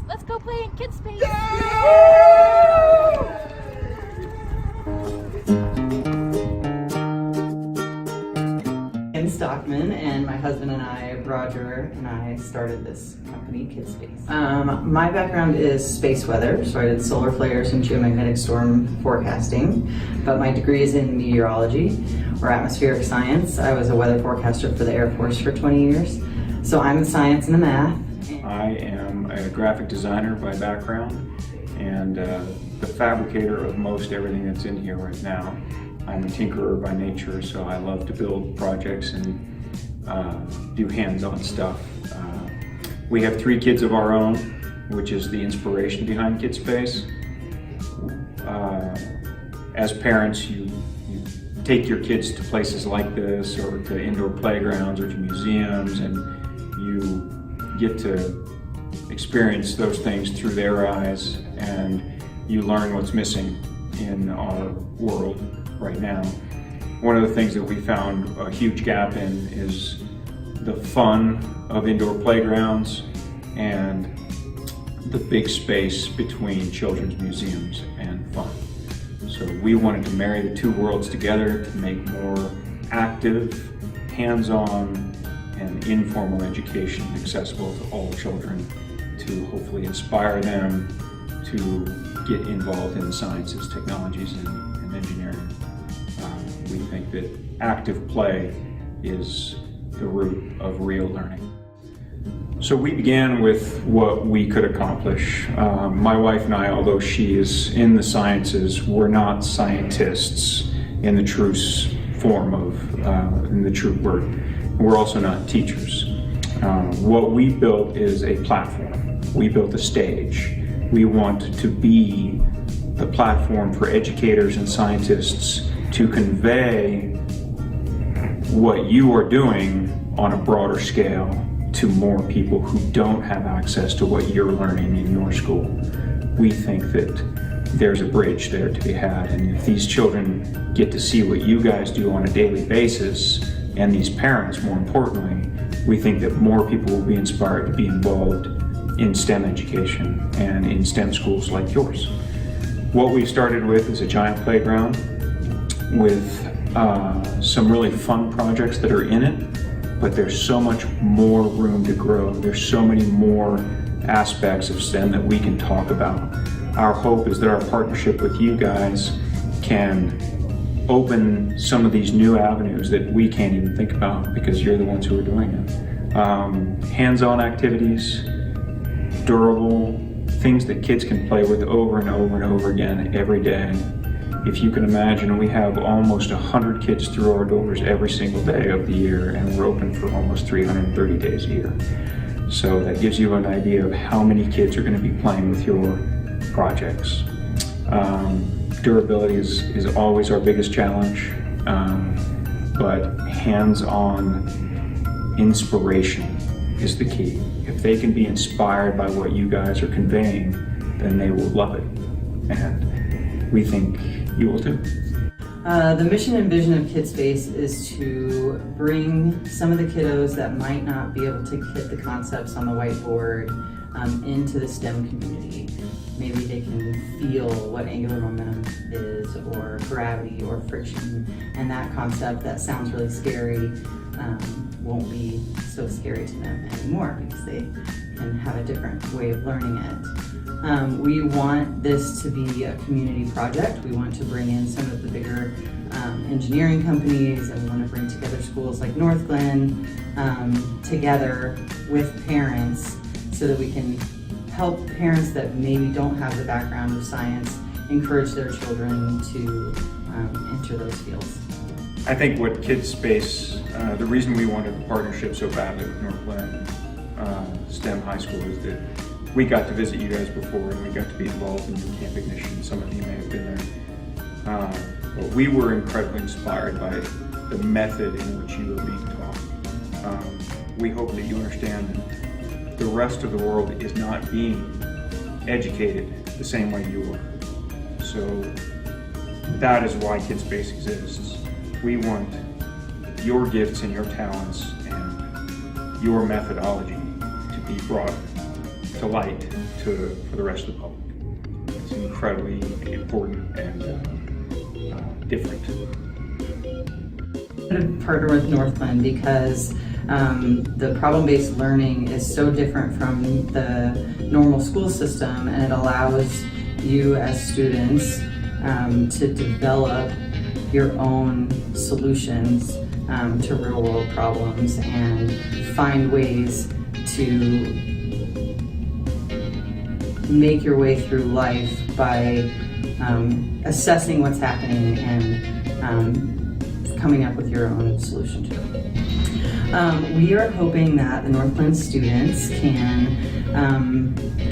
Let's go play in KidSpace. I'm Stockman, and my husband and I, Roger, and I started this company, KidSpace. My background is space weather, so I did solar flares and geomagnetic storm forecasting, but my degree is in meteorology or atmospheric science. I was a weather forecaster for the Air Force for 20 years, so I'm the science and the math. I am a graphic designer by background and the fabricator of most everything that's in here right now. I'm a tinkerer by nature, so I love to build projects and do hands-on stuff. We have 3 kids of our own, which is the inspiration behind KidSpace. As parents, you take your kids to places like this, or to indoor playgrounds, or to museums, and you get to experience those things through their eyes, and you learn what's missing in our world right now. One of the things that we found a huge gap in is the fun of indoor playgrounds and the big space between children's museums and fun. So we wanted to marry the 2 worlds together to make more active, hands-on, and informal education accessible to all children, to hopefully inspire them to get involved in the sciences, technologies, and engineering. We think that active play is the root of real learning. So we began with what we could accomplish. My wife and I, although she is in the sciences, we're not scientists in the true form of, in the true word. We're also not teachers. What we built is a platform. We built a stage. We want to be the platform for educators and scientists to convey what you are doing on a broader scale to more people who don't have access to what you're learning in your school. We think that there's a bridge there to be had, and if these children get to see what you guys do on a daily basis, and these parents, more importantly, we think that more people will be inspired to be involved in STEM education and in STEM schools like yours. What we started with is a giant playground with some really fun projects that are in it, but there's so much more room to grow. There's so many more aspects of STEM that we can talk about. Our hope is that our partnership with you guys can open some of these new avenues that we can't even think about because you're the ones who are doing it. Hands-on activities, durable, things that kids can play with over and over and over again every day. If you can imagine, we have almost 100 kids through our doors every single day of the year, and we're open for almost 330 days a year. So that gives you an idea of how many kids are going to be playing with your projects. Durability is always our biggest challenge, but hands-on inspiration is the key. If they can be inspired by what you guys are conveying, then they will love it, and we think you will too. The mission and vision of KidSpace is to bring some of the kiddos that might not be able to get the concepts on the whiteboard into the STEM community. Maybe they can feel what angular momentum is, or gravity, or friction, and that concept that sounds really scary won't be so scary to them anymore because they can have a different way of learning it. We want this to be a community project. We want to bring in some of the bigger engineering companies, and we want to bring together schools like Northglenn together with parents so that we can help parents that maybe don't have the background of science encourage their children to enter those fields. I think what KidSpace, the reason we wanted a partnership so badly with Northglenn STEM High School is that we got to visit you guys before, and we got to be involved in your Camp Ignition. Some of you may have been there. But we were incredibly inspired by the method in which you were being taught. We hope that you understand that the rest of the world is not being educated the same way you are. So that is why KidSpace exists. We want your gifts and your talents and your methodology to be brought light for the rest of the public. It's incredibly important and different. I'm going to partner with Northglenn because the problem-based learning is so different from the normal school system, and it allows you as students to develop your own solutions to real-world problems and find ways to make your way through life by assessing what's happening and coming up with your own solution to it. We are hoping that the Northglenn students can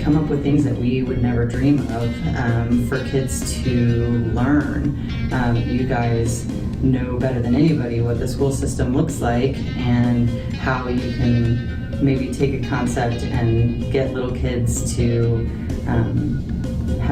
come up with things that we would never dream of for kids to learn. You guys know better than anybody what the school system looks like and how you can maybe take a concept and get little kids to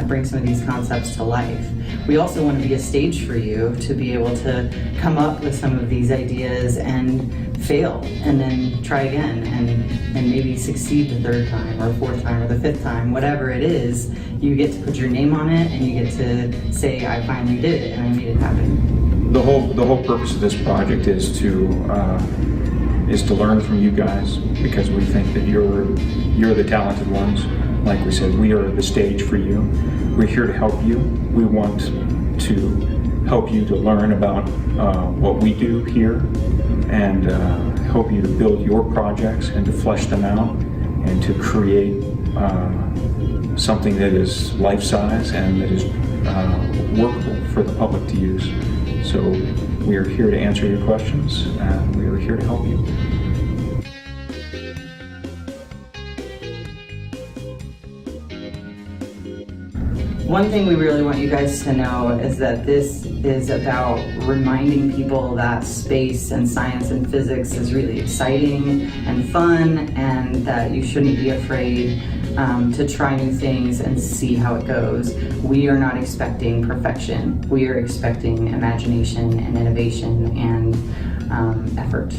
bring some of these concepts to life. We also want to be a stage for you to be able to come up with some of these ideas and fail and then try again and maybe succeed the third time or fourth time or the fifth time, whatever it is. You get to put your name on it and you get to say, I finally did it and I made it happen. The whole purpose of this project is to learn from you guys, because we think that you're the talented ones. Like we said, we are the stage for you. We're here to help you. We want to help you to learn about what we do here and help you to build your projects and to flesh them out and to create something that is life-size and that is workable for the public to use. So we are here to answer your questions and we are here to help you. One thing we really want you guys to know is that this is about reminding people that space and science and physics is really exciting and fun, and that you shouldn't be afraid to try new things and see how it goes. We are not expecting perfection. We are expecting imagination and innovation and effort.